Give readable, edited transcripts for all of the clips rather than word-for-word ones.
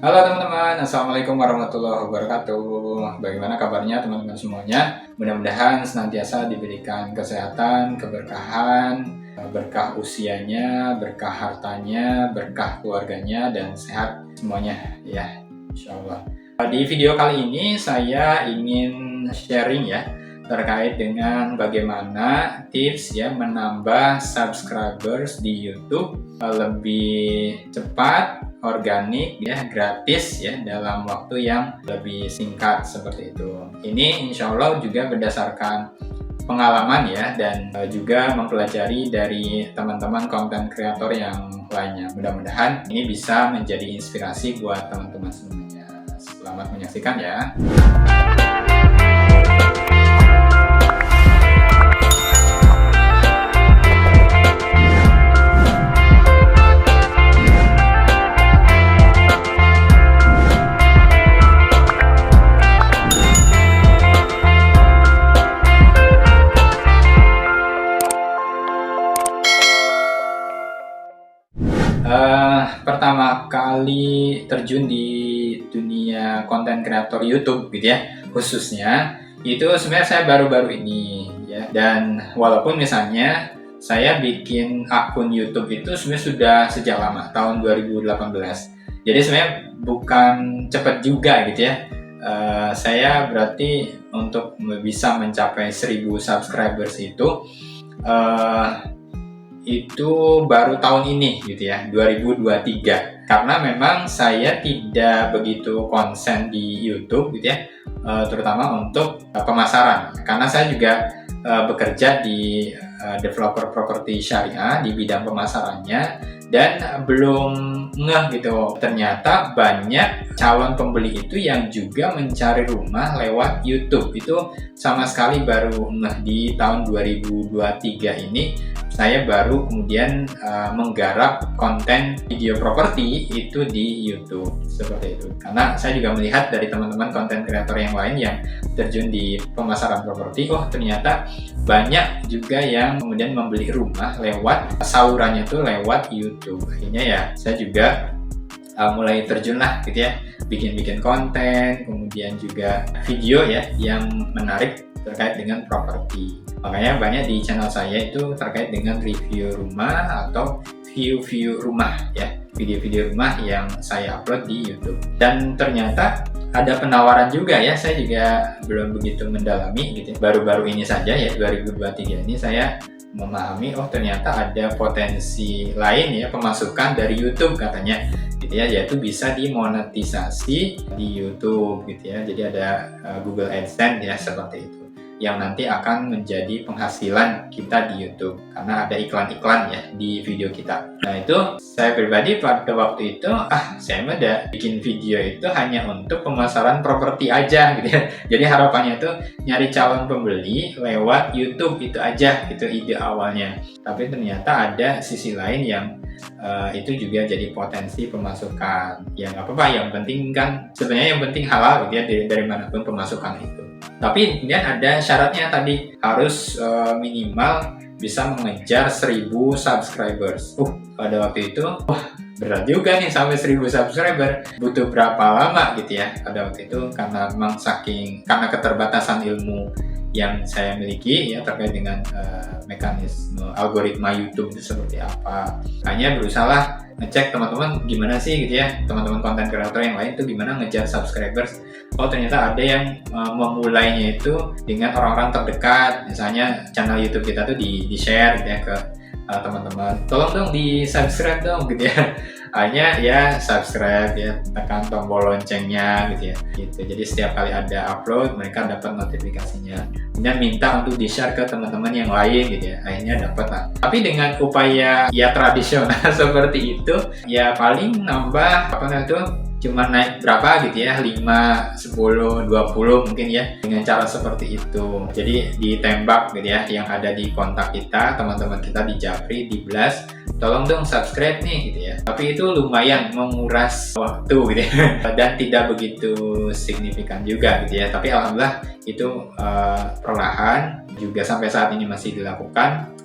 Halo teman-teman, Assalamualaikum warahmatullahi wabarakatuh. Bagaimana kabarnya teman-teman semuanya? Mudah-mudahan senantiasa diberikan kesehatan, keberkahan, berkah usianya, berkah hartanya, berkah keluarganya, dan sehat semuanya ya, insya Allah. Di video kali ini saya ingin sharing ya terkait dengan bagaimana tips ya menambah subscribers di YouTube lebih cepat, organik ya, gratis ya, dalam waktu yang lebih singkat seperti itu. Ini insya Allah juga berdasarkan pengalaman ya, dan juga mempelajari dari teman-teman konten kreator yang lainnya. Mudah-mudahan ini bisa menjadi inspirasi buat teman-teman semuanya. Selamat menyaksikan ya. Pertama kali terjun di dunia konten kreator YouTube gitu ya, khususnya itu sebenarnya saya baru-baru ini ya. Dan walaupun misalnya saya bikin akun YouTube itu sebenarnya sudah sejak lama, tahun 2018. Jadi sebenarnya bukan cepat juga gitu ya. Saya berarti untuk bisa mencapai 1000 subscribers itu baru tahun ini gitu ya, 2023. Karena memang saya tidak begitu konsen di YouTube gitu ya, terutama untuk pemasaran. Karena saya juga bekerja di developer properti syariah di bidang pemasarannya, dan belum ngeh gitu, ternyata banyak calon pembeli itu yang juga mencari rumah lewat YouTube. Itu sama sekali baru ngeh di tahun 2023 ini. Saya baru kemudian menggarap konten video properti itu di YouTube seperti itu. Karena saya juga melihat dari teman-teman konten kreator yang lain yang terjun di pemasaran properti, ternyata banyak juga yang kemudian membeli rumah lewat salurannya tuh lewat YouTube. Akhirnya ya saya juga mulai terjun lah gitu ya, bikin konten, kemudian juga video ya yang menarik terkait dengan properti. Makanya banyak di channel saya itu terkait dengan review rumah atau view rumah ya, video-video rumah yang saya upload di YouTube. Dan ternyata ada penawaran juga ya, saya juga belum begitu mendalami gitu. Baru-baru ini saja ya, 2023 ini saya memahami ternyata ada potensi lain ya, pemasukan dari YouTube katanya gitu ya, yaitu bisa dimonetisasi di YouTube gitu ya. Jadi ada Google AdSense ya, seperti itu, yang nanti akan menjadi penghasilan kita di YouTube karena ada iklan-iklan ya di video kita. Nah itu saya pribadi pada waktu itu saya udah bikin video itu hanya untuk pemasaran properti aja gitu ya. Jadi harapannya itu nyari calon pembeli lewat YouTube itu aja, itu ide awalnya. Tapi ternyata ada sisi lain yang itu juga jadi potensi pemasukan. Ya nggak apa-apa, yang penting kan sebenarnya yang penting halal gitu ya, dari manapun pemasukan itu. Tapi kemudian ada syaratnya tadi, harus minimal bisa mengejar 1000 subscribers. Pada waktu itu berat juga nih sampai 1000 subscriber. Butuh berapa lama gitu ya pada waktu itu, karena memang karena keterbatasan ilmu yang saya miliki ya terkait dengan mekanisme algoritma YouTube itu seperti apa. Hanya berusaha ngecek teman-teman gimana sih gitu ya, teman-teman konten kreator yang lain tuh gimana ngejar subscribers. Ternyata ada yang memulainya itu dengan orang-orang terdekat. Misalnya channel YouTube kita tuh di-share gitu ya ke teman-teman, tolong dong di subscribe dong gitu ya. Hanya ya subscribe ya, tekan tombol loncengnya gitu ya gitu. Jadi setiap kali ada upload mereka dapat notifikasinya, kemudian minta untuk di-share ke teman-teman yang lain gitu ya. Akhirnya dapat lah. Tapi dengan upaya ya tradisional seperti itu ya, paling nambah cuma naik berapa gitu ya, 5, 10, 20 mungkin ya, dengan cara seperti itu. Jadi ditembak gitu ya, yang ada di kontak kita, teman-teman kita di Japri, di Blast, tolong dong subscribe nih gitu ya. Tapi itu lumayan menguras waktu gitu ya, dan tidak begitu signifikan juga gitu ya. Tapi alhamdulillah itu perlahan juga sampai saat ini masih dilakukan.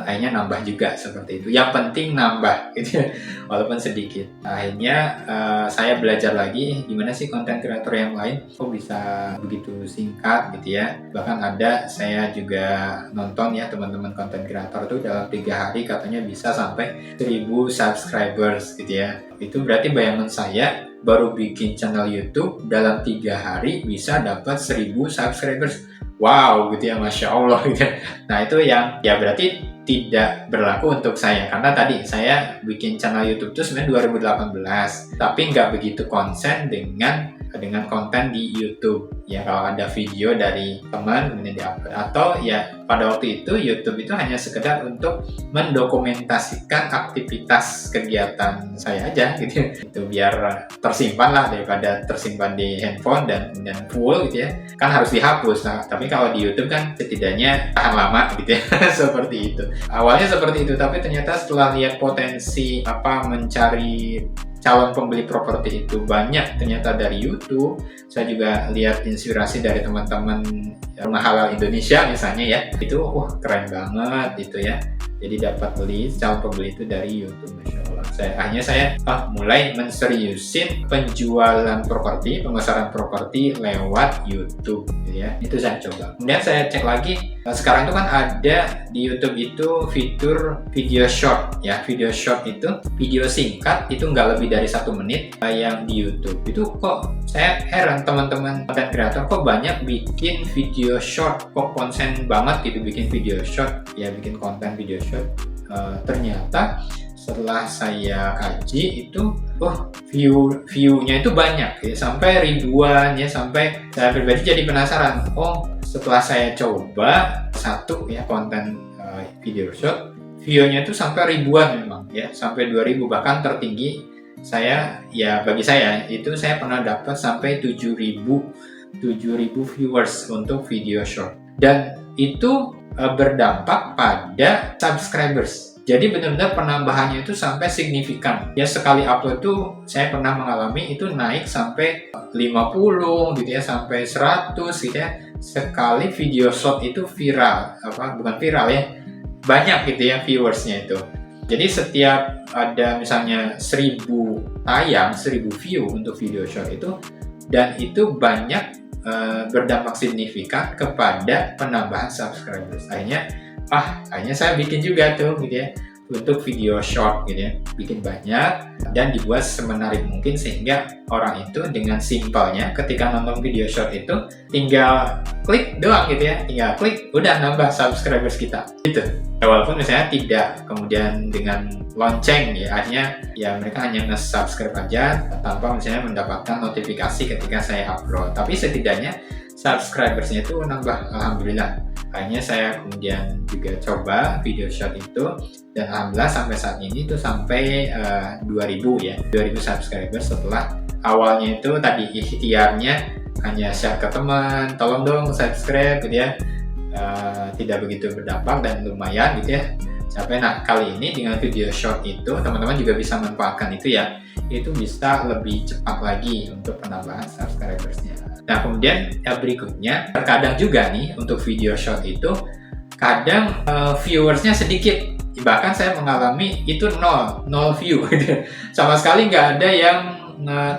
akhirnya nambah juga seperti itu. Yang penting nambah gitu ya, walaupun sedikit. Akhirnya saya belajar lagi gimana sih konten kreator yang lain kok bisa begitu singkat gitu ya. Bahkan ada saya juga nonton ya teman-teman konten kreator tuh dalam 3 hari katanya bisa sampai 1000 subscribers gitu ya. Itu berarti bayangan saya baru bikin channel YouTube dalam 3 hari bisa dapat 1000 subscribers. Wow gitu ya, Masya Allah gitu. Nah itu yang ya berarti tidak berlaku untuk saya, karena tadi saya bikin channel YouTube itu sebenarnya 2018, tapi nggak begitu konsen dengan konten di YouTube ya. Kalau ada video dari teman kemudian diupload, atau ya pada waktu itu YouTube itu hanya sekedar untuk mendokumentasikan aktivitas kegiatan saya aja gitu ya. Itu biar tersimpan lah, daripada tersimpan di handphone dan kemudian full gitu ya, kan harus dihapus. Nah, tapi kalau di YouTube kan setidaknya tahan lama gitu ya. Seperti itu. Awalnya seperti itu, tapi ternyata setelah lihat potensi mencari calon pembeli properti itu banyak ternyata dari YouTube. Saya juga lihat inspirasi dari teman-teman Rumah Halal Indonesia misalnya ya, itu keren banget itu ya. Jadi dapat calon pembeli itu dari YouTube, Masya Allah. Saya mulai menseriusin penjualan properti, pemasaran properti lewat YouTube gitu ya. Itu saya coba. Kemudian saya cek lagi, sekarang itu kan ada di YouTube itu fitur video short ya. Video short itu video singkat, itu nggak lebih dari 1 menit yang di YouTube. Itu kok saya heran teman-teman konten kreator kok banyak bikin video short, kok konsen banget gitu bikin video short ya, bikin konten video short. Ternyata setelah saya kaji itu view-nya itu banyak ya, sampai ribuan ya, sampai saya pribadi jadi penasaran. Setelah saya coba satu ya konten video short, view-nya itu sampai ribuan memang ya, sampai 2000, bahkan tertinggi bagi saya itu saya pernah dapat sampai 7000 viewers untuk video short, dan itu berdampak pada subscribers. Jadi benar-benar penambahannya itu sampai signifikan. Ya sekali upload tuh saya pernah mengalami itu naik sampai 50 gitu ya, sampai 100 gitu ya. Sekali video short itu viral, bukan viral ya, banyak gitu ya viewersnya itu. Jadi setiap ada misalnya 1000 tayang, 1000 view untuk video short itu, dan itu banyak berdampak signifikan kepada penambahan subscribers. Akhirnya saya bikin juga tuh gitu ya, untuk video short gitu ya, bikin banyak dan dibuat semenarik mungkin sehingga orang itu dengan simpelnya ketika nonton video short itu tinggal klik doang gitu ya, tinggal klik udah nambah subscribers kita gitu. Ya, walaupun misalnya tidak kemudian dengan lonceng ya, akhirnya ya mereka hanya nge-subscribe aja tanpa misalnya mendapatkan notifikasi ketika saya upload, tapi setidaknya subscribersnya itu nambah, alhamdulillah. Akhirnya saya kemudian juga coba video short itu, dan alhamdulillah sampai saat ini tuh sampai 2000 ya, 2000 subscribers. Setelah awalnya itu tadi ikhtiarnya hanya share ke teman, tolong dong subscribe gitu ya, tidak begitu berdampak dan lumayan gitu ya. Kali ini dengan video short itu teman-teman juga bisa manfaatkan itu ya, itu bisa lebih cepat lagi untuk penambahan subscribersnya. Nah kemudian berikutnya, terkadang juga nih untuk video short itu kadang viewersnya sedikit, bahkan saya mengalami itu nol view gitu. Sama sekali nggak ada yang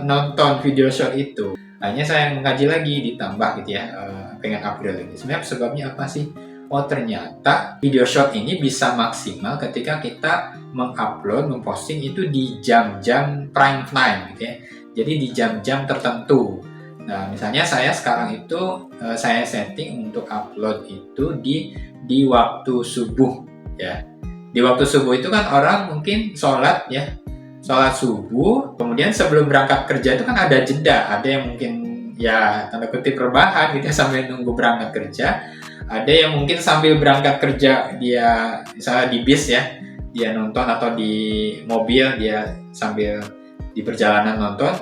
nonton video short itu. Hanya saya mengkaji lagi, ditambah gitu ya, pengen upgrade lagi. Sebenarnya sebabnya apa sih? Ternyata video short ini bisa maksimal ketika kita mengupload, memposting itu di jam-jam prime time gitu ya. Jadi di jam-jam tertentu. Nah, misalnya saya sekarang itu saya setting untuk upload itu di waktu subuh ya. Di waktu subuh itu kan orang mungkin sholat subuh, kemudian sebelum berangkat kerja itu kan ada jeda, ada yang mungkin ya tanda kutip rebahan gitu ya, sambil nunggu berangkat kerja. Ada yang mungkin sambil berangkat kerja dia misalnya di bis ya, dia nonton, atau di mobil dia sambil di perjalanan nonton.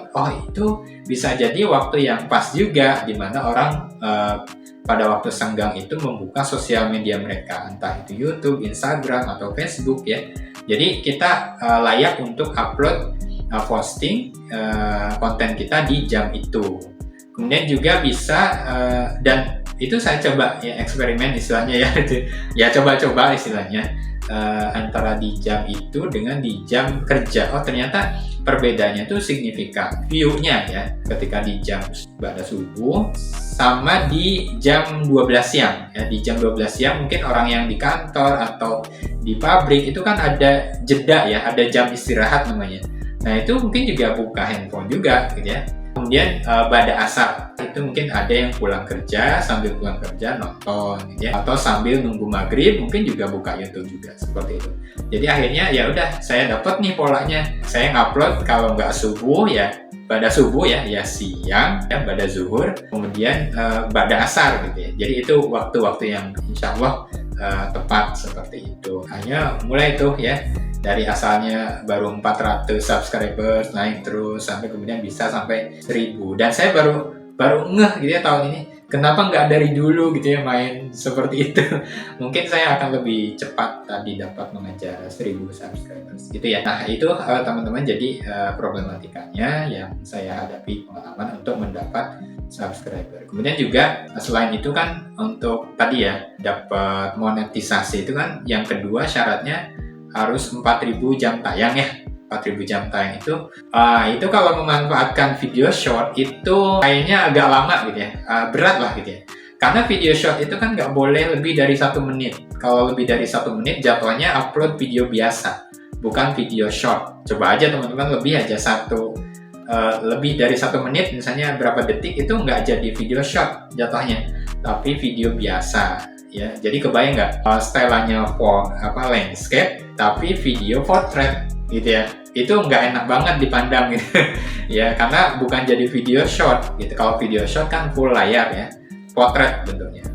Itu bisa jadi waktu yang pas juga, di mana orang pada waktu senggang itu membuka sosial media mereka, entah itu YouTube, Instagram, atau Facebook ya. Jadi kita layak untuk upload posting konten kita di jam itu. Kemudian juga bisa dan itu saya coba ya eksperimen istilahnya ya, ya coba-coba istilahnya antara di jam itu dengan di jam kerja. Oh ternyata perbedaannya itu signifikan. View-nya ya ketika di jam pada subuh sama di jam 12 siang. Ya, di jam 12 siang mungkin orang yang di kantor atau di pabrik itu kan ada jeda ya, ada jam istirahat namanya. Nah itu mungkin juga buka handphone juga gitu ya. Kemudian pada asar itu mungkin ada yang pulang kerja, sambil pulang kerja nonton gitu ya, atau sambil nunggu maghrib mungkin juga buka YouTube juga seperti itu. Jadi akhirnya ya udah saya dapat nih polanya. Saya ngupload kalau nggak subuh ya pada subuh ya siang ya pada zuhur, kemudian pada asar gitu ya. Jadi itu waktu-waktu yang insya Allah tepat seperti itu. Hanya mulai itu ya dari asalnya baru 400 subscribers naik terus sampai kemudian bisa sampai 1000, dan saya baru ngeh gitu ya tahun ini kenapa nggak dari dulu gitu ya main seperti itu. Mungkin saya akan lebih cepat tadi dapat mengejar 1000 subscribers gitu ya. Nah itu teman-teman jadi problematikanya yang saya hadapi pengalaman untuk mendapat subscriber. Kemudian juga selain itu kan untuk tadi ya dapat monetisasi itu kan yang kedua syaratnya harus 4000 jam tayang ya. 4000 jam tayang itu kalau memanfaatkan video short itu kayaknya agak lama gitu ya, berat lah gitu ya. Karena video short itu kan nggak boleh lebih dari 1 menit. Kalau lebih dari 1 menit jatuhnya upload video biasa, bukan video short. Coba aja teman-teman lebih dari 1 menit, misalnya berapa detik, itu nggak jadi video short jatuhnya, tapi video biasa. Ya, jadi kebayang nggak stylenya landscape tapi video portrait gitu ya, itu nggak enak banget dipandang gitu. Ya karena bukan jadi video short gitu. Kalau video short kan full layar ya, portrait bentuknya.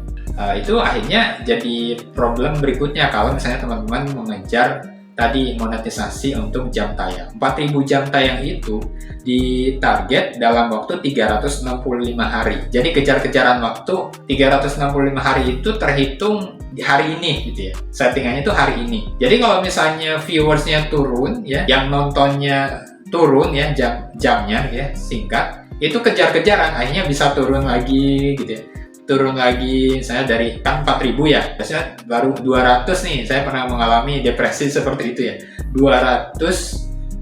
Itu akhirnya jadi problem berikutnya kalau misalnya teman-teman mengejar tadi monetisasi untuk jam tayang. 4000 jam tayang itu ditarget dalam waktu 365 hari. Jadi kejar-kejaran waktu 365 hari itu terhitung di hari ini gitu ya. Settingannya itu hari ini. Jadi kalau misalnya viewersnya turun ya, yang nontonnya turun ya, jamnya ya singkat, itu kejar-kejaran akhirnya bisa turun lagi gitu ya. Turun lagi, saya dari kan 4000 ya, biasanya baru 200 nih, saya pernah mengalami depresi seperti itu ya, 200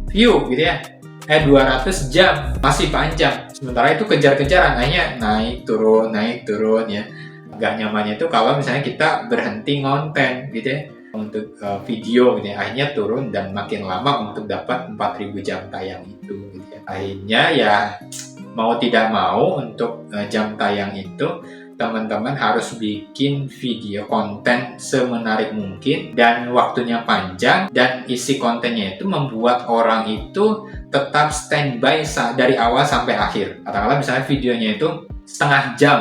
view gitu ya, 200 jam, masih panjang, sementara itu kejar-kejaran, akhirnya naik turun ya. Agak nyamannya itu kalau misalnya kita berhenti ngonten gitu ya, untuk video gitu ya, akhirnya turun dan makin lama untuk dapat 4000 jam tayang itu gitu ya. Akhirnya ya mau tidak mau untuk jam tayang itu teman-teman harus bikin video konten semenarik mungkin dan waktunya panjang, dan isi kontennya itu membuat orang itu tetap standby dari awal sampai akhir. Katakanlah misalnya videonya itu setengah jam,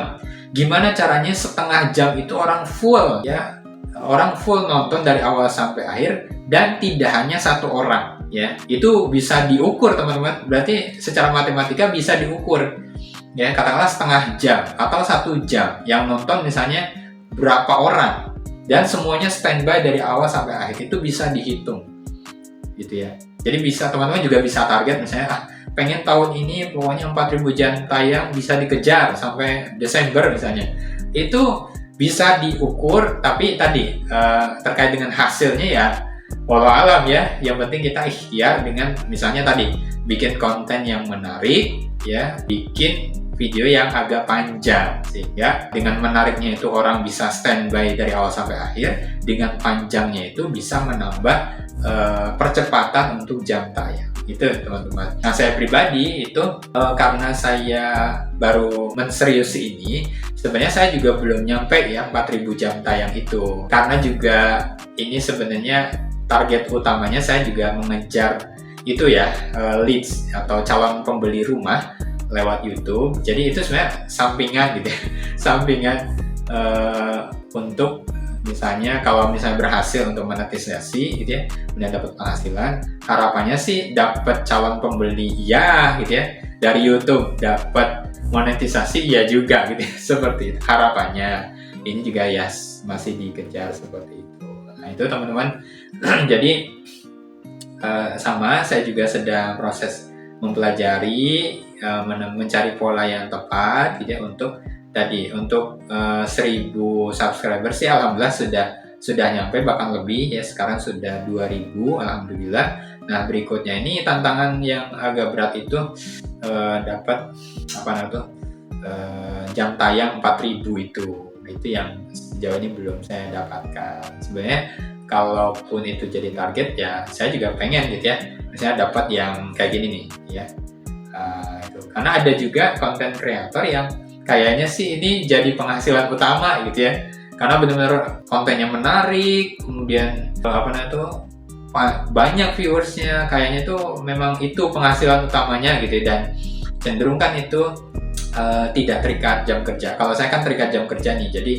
gimana caranya setengah jam itu orang full ya, orang full nonton dari awal sampai akhir, dan tidak hanya satu orang ya. Itu bisa diukur teman-teman, berarti secara matematika bisa diukur ya, katakanlah setengah jam atau 1 jam yang nonton misalnya berapa orang, dan semuanya standby dari awal sampai akhir, itu bisa dihitung gitu ya. Jadi bisa teman-teman juga bisa target misalnya pengen tahun ini pokoknya 4000 jam tayang bisa dikejar sampai Desember misalnya, itu bisa diukur. Tapi tadi terkait dengan hasilnya ya walau alam ya, yang penting kita ikhtiar dengan misalnya tadi bikin konten yang menarik ya, bikin video yang agak panjang, sehingga dengan menariknya itu orang bisa standby dari awal sampai akhir, dengan panjangnya itu bisa menambah percepatan untuk jam tayang itu teman-teman. Nah saya pribadi itu karena saya baru menseriusi ini, sebenarnya saya juga belum nyampe ya 4000 jam tayang itu, karena juga ini sebenarnya target utamanya saya juga mengejar itu ya, leads atau calon pembeli rumah lewat YouTube. Jadi itu sebenarnya sampingan gitu ya, sampingan untuk misalnya kalau misalnya berhasil untuk monetisasi gitu ya, kemudian dapat penghasilan, harapannya sih dapat calon pembeli ya gitu ya dari YouTube, dapat monetisasi ya juga gitu ya, seperti itu harapannya. Ini juga ya masih dikejar seperti itu. Nah itu teman-teman. Jadi sama saya juga sedang proses mempelajari, mencari pola yang tepat gitu ya, untuk tadi untuk 1000 subscriber sih alhamdulillah sudah nyampe, bahkan lebih ya, sekarang sudah 2000 alhamdulillah. Nah berikutnya ini tantangan yang agak berat itu dapat jam tayang 4000 itu yang sejauh ini belum saya dapatkan. Sebenarnya kalaupun itu jadi target ya saya juga pengen gitu ya, misalnya dapat yang kayak gini nih ya. Karena ada juga konten kreator yang kayaknya sih ini jadi penghasilan utama gitu ya, karena benar-benar kontennya menarik, kemudian banyak viewersnya, kayaknya tuh memang itu penghasilan utamanya gitu ya. Dan cenderung kan itu tidak terikat jam kerja. Kalau saya kan terikat jam kerja nih, jadi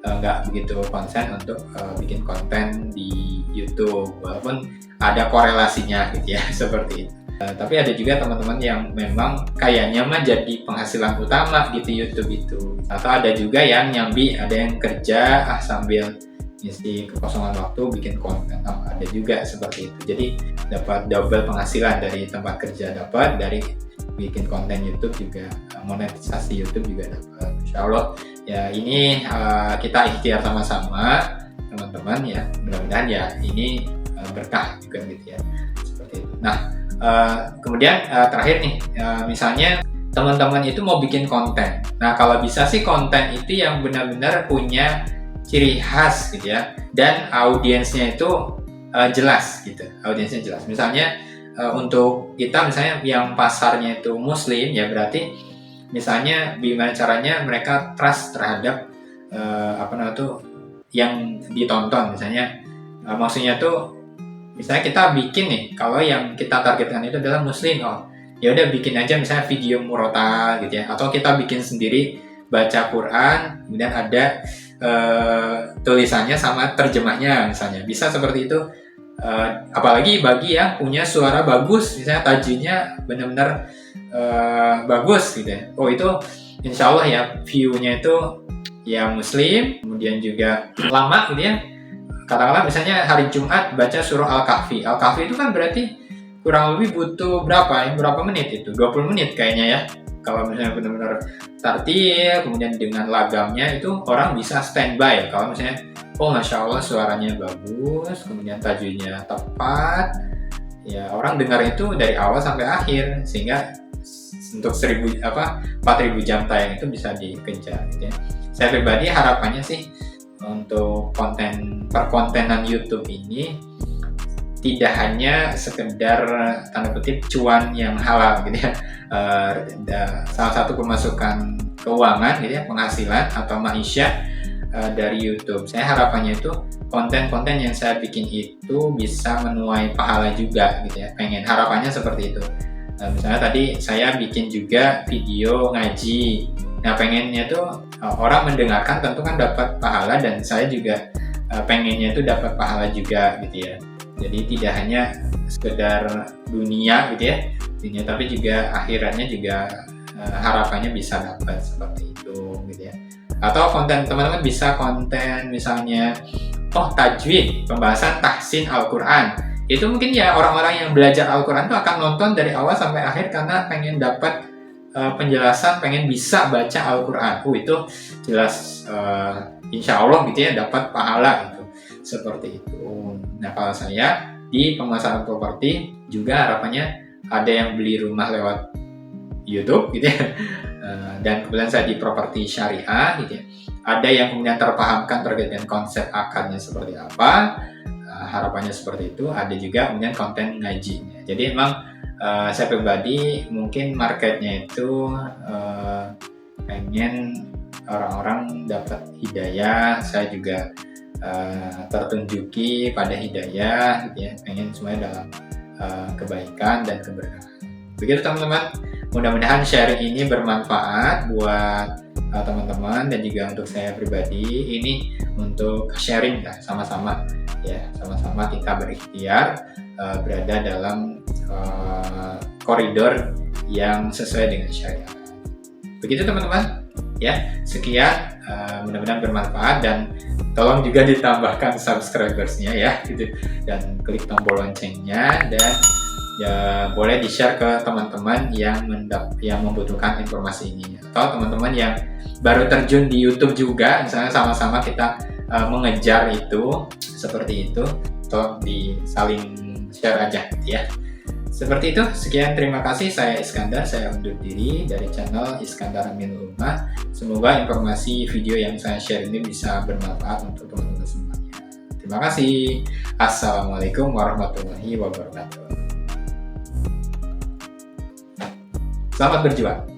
nggak begitu konsen untuk bikin konten di YouTube, walaupun ada korelasinya gitu ya seperti itu. Tapi ada juga teman-teman yang memang kayaknya mah jadi penghasilan utama gitu YouTube itu. Atau ada juga yang nyambi, ada yang kerja sambil ngisi kekosongan waktu bikin konten. Ada juga seperti itu. Jadi dapat double penghasilan, dari tempat kerja dapat, dari bikin konten YouTube juga, monetisasi YouTube juga dapat. Insya Allah ya ini kita ikhtiar sama-sama teman-teman ya, mudah-mudahan ya ini berkah juga gitu ya, seperti itu. Nah kemudian terakhir nih, misalnya teman-teman itu mau bikin konten. Nah kalau bisa sih konten itu yang benar-benar punya ciri khas gitu ya, dan audiensnya itu jelas gitu, audiensnya jelas. Misalnya untuk kita misalnya yang pasarnya itu muslim ya, berarti misalnya gimana caranya mereka trust terhadap yang ditonton misalnya. Maksudnya tuh misalnya kita bikin nih, kalau yang kita targetkan itu adalah muslim, ya udah bikin aja misalnya video murotal gitu ya, atau kita bikin sendiri baca Quran, kemudian ada tulisannya sama terjemahnya misalnya, bisa seperti itu. Apalagi bagi yang punya suara bagus, misalnya tajwidnya benar-benar bagus gitu ya, itu insya Allah ya view-nya itu ya muslim, kemudian juga lama gitu ya. Katakanlah misalnya hari Jumat baca surah Al-Kahfi. Al-Kahfi itu kan berarti kurang lebih butuh berapa menit itu? 20 menit kayaknya ya. Kalau misalnya benar-benar tartil, kemudian dengan lagamnya itu orang bisa standby. Kalau misalnya, Masya Allah suaranya bagus, kemudian tajwidnya tepat, ya orang dengar itu dari awal sampai akhir, sehingga untuk 4.000 jam tayang itu bisa dikejar gitu ya. Saya pribadi harapannya sih untuk perkontenan YouTube ini tidak hanya sekedar tanda kutip cuan yang halal gitu ya, salah satu pemasukan keuangan gitu ya, penghasilan atau maisha dari YouTube. Saya harapannya itu konten-konten yang saya bikin itu bisa menuai pahala juga gitu ya, harapannya seperti itu. Misalnya tadi saya bikin juga video ngaji. Nah pengennya tuh orang mendengarkan tentu kan dapat pahala, dan saya juga pengennya itu dapat pahala juga gitu ya. Jadi tidak hanya sekedar dunia gitu ya, tapi juga akhiratnya juga harapannya bisa dapat seperti itu gitu ya. Atau konten teman-teman bisa konten misalnya tajwid, pembahasan tahsin Al-Quran. Itu mungkin ya orang-orang yang belajar Al-Quran itu akan nonton dari awal sampai akhir karena pengen dapat penjelasan, pengen bisa baca Al-Quran. Itu jelas insya Allah gitu ya dapat pahala gitu, seperti itu. Nah kalau saya di pemasaran properti juga harapannya ada yang beli rumah lewat YouTube gitu ya, dan kemudian saya di properti syariah gitu ya. Ada yang kemudian terpahamkan terkait dengan konsep akadnya seperti apa, harapannya seperti itu. Ada juga kemudian konten ngajinya. Jadi emang saya pribadi mungkin marketnya itu pengen orang-orang dapat hidayah. Saya juga tertunjuki pada hidayah gitu ya, pengen semuanya dalam kebaikan dan keberkahan. Begitu teman-teman, mudah-mudahan sharing ini bermanfaat buat teman-teman dan juga untuk saya pribadi. Ini untuk sharing lah, sama-sama ya, sama-sama kita berikhtiar berada dalam koridor yang sesuai dengan syariat. Begitu teman-teman ya, sekian, mudah-mudahan bermanfaat, dan tolong juga ditambahkan subscribersnya ya gitu, dan klik tombol loncengnya, dan ya boleh di-share ke teman-teman yang membutuhkan informasi ini, atau teman-teman yang baru terjun di YouTube juga, misalnya sama-sama kita mengejar itu, seperti itu, atau saling share aja gitu ya. Seperti itu, sekian, terima kasih. Saya Iskandar, saya undur diri dari channel Iskandar Aminul Ummah. Semoga informasi video yang saya share ini bisa bermanfaat untuk teman-teman semuanya. Terima kasih. Assalamualaikum warahmatullahi wabarakatuh. Selamat berjuang.